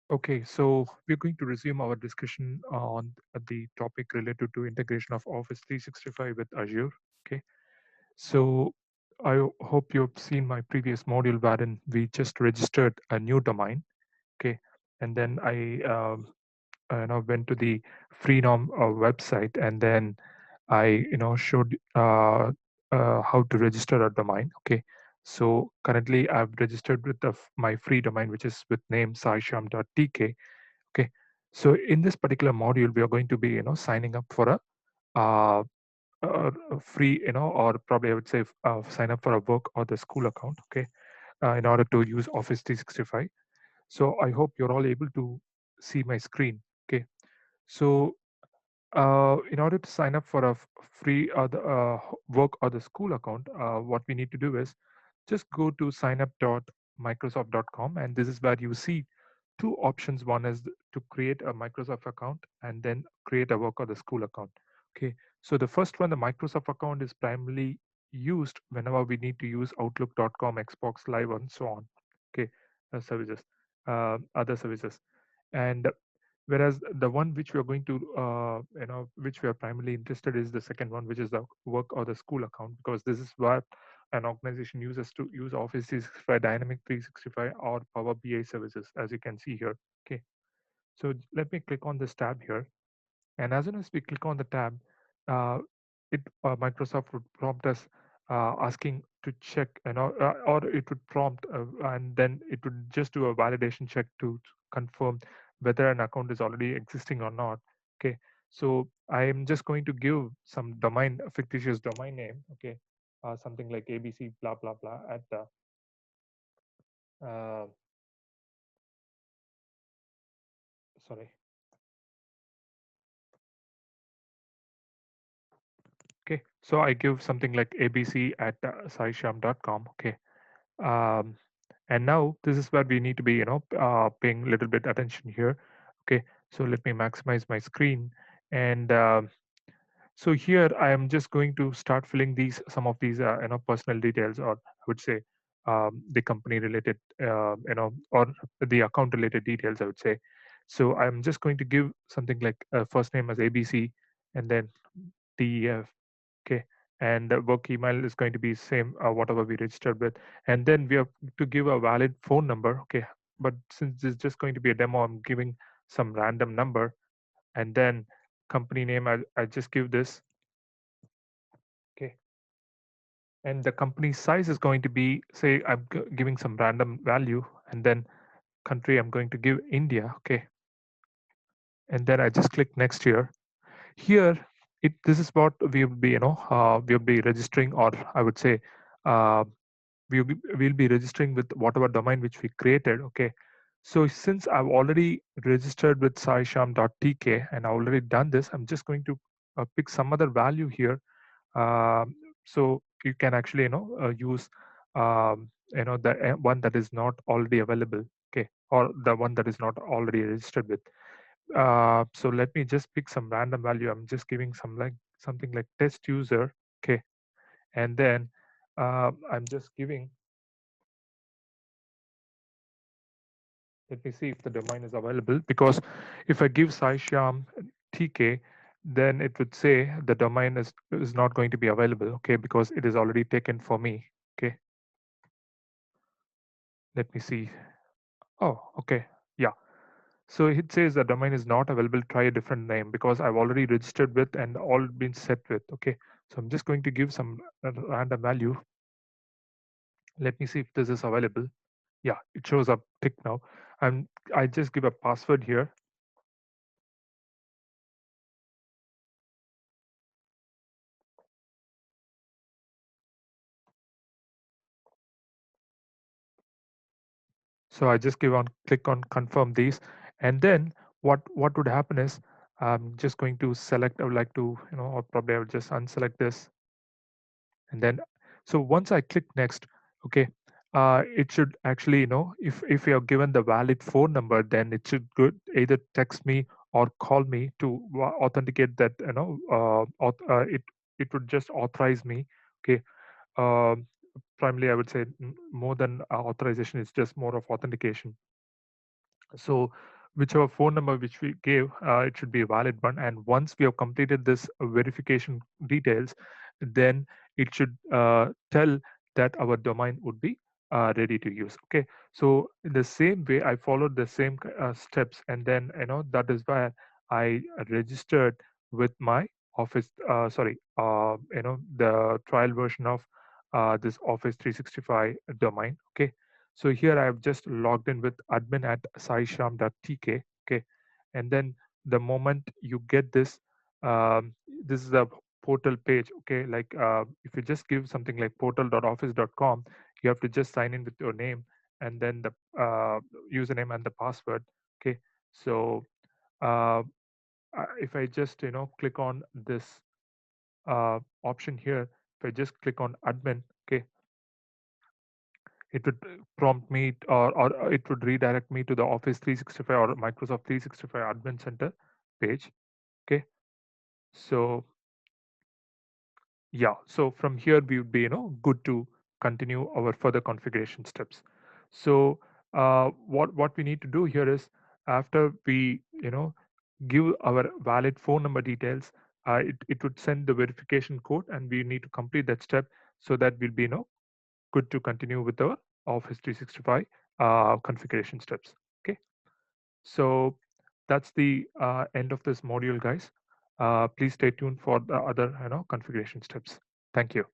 Okay, so we're going to resume our discussion on the topic related to integration of Office 365 with Azure. Okay, so hope you've seen my previous module wherein we just registered a new domain. Okay, and then I went to the Freenom website, and then I showed how to register a domain. Okay, so currently I've registered with my free domain, which is with name saisham.tk. Okay, so in this particular module, we are going to be signing up for uh, a free or probably I would say sign up for a work or the school account. Okay, in order to use Office 365. So I hope you're all able to see my screen. Okay, so in order to sign up for a free work or the school account, what we need to do is just go to signup.microsoft.com, and this is where you see two options. One is to create a Microsoft account and then create a work or the school account. Okay, so the first one, the Microsoft account, is primarily used whenever we need to use Outlook.com, Xbox Live, and so on. Okay, services, other services, and whereas the one which we are going to which we are primarily interested is the second one, which is the work or the school account, because this is what an organization uses to use Office 365, Dynamic 365, or Power BI services, as you can see here. Okay, so let me click on this tab here, and as soon as we click on the tab, uh, Microsoft would prompt us asking to check, or it would prompt, and then it would just do a validation check to confirm whether an account is already existing or not. Okay, so I am just going to give some domain, a fictitious domain name. Okay, something like ABC blah blah blah at the uh, sorry. Okay, so I give something like ABC at saisham.com. Okay, um, and now this is where we need to be paying a little bit attention here. Okay, so let me maximize my screen, and so here I am just going to start filling these some of these personal details, or I would say the company related or the account related details, I would say. So I'm just going to give something like first name as ABC, and then DEF. Okay, and the work email is going to be same, whatever we registered with, and then we have to give a valid phone number. Okay, but since it's just going to be a demo, I'm giving some random number, and then company name, I just give this. Okay, and the company size is going to be, say, giving some random value, and then country, I'm going to give India. Okay, and then I just click next here. Here, this is what we will be we'll be registering, or I would say uh, we'll be registering with whatever domain which we created. Okay, so since I've already registered with saisham.tk and I've already done this, I'm just going to pick some other value here. So you can actually use the one that is not already available. Okay, or the one that is not already registered with. So let me just pick some random value. I'm just giving something like test user. Okay, and then I'm just giving. Let me see if the domain is available, because if I give Saishyam TK, then it would say the domain is not going to be available. Okay, because it is already taken for me. Okay, let me see. Oh, okay, yeah. So it says the domain is not available. Try a different name, because I've already registered with and all been set with. Okay, so I'm just going to give some random value. Let me see if this is available. Yeah, it shows up tick now. And I just give a password here. So I just click on confirm these, and then what would happen is I'm just going to select. I would like to or probably I would just unselect this, and then so once I click next, okay, it should actually if you're given the valid phone number, then it should either text me or call me to authenticate that it would just authorize me. Okay, um, primarily I would say more than authorization, it's just more of authentication. So whichever phone number which we gave, it should be a valid one. And once we have completed this verification details, then it should tell that our domain would be ready to use. Okay, so in the same way, I followed the same steps, and then that is where I registered with my Office. Sorry, the trial version of this Office 365 domain. Okay, so here I have just logged in with admin at saisham.tk. Okay. And then the moment you get this, this is a portal page. Okay. Like if you just give something like portal.office.com, you have to just sign in with your name and then the username and the password. Okay. So uh, if I just, click on this option here, if I just click on admin, okay, it would prompt me or it would redirect me to the Office 365 or Microsoft 365 Admin Center page. Okay, so yeah, so from here we would be good to continue our further configuration steps. So what we need to do here is, after we give our valid phone number details, it would send the verification code and we need to complete that step, so that we'll be good to continue with our Office 365 configuration steps. Okay, so that's the end of this module, guys. Please stay tuned for the other configuration steps. Thank you.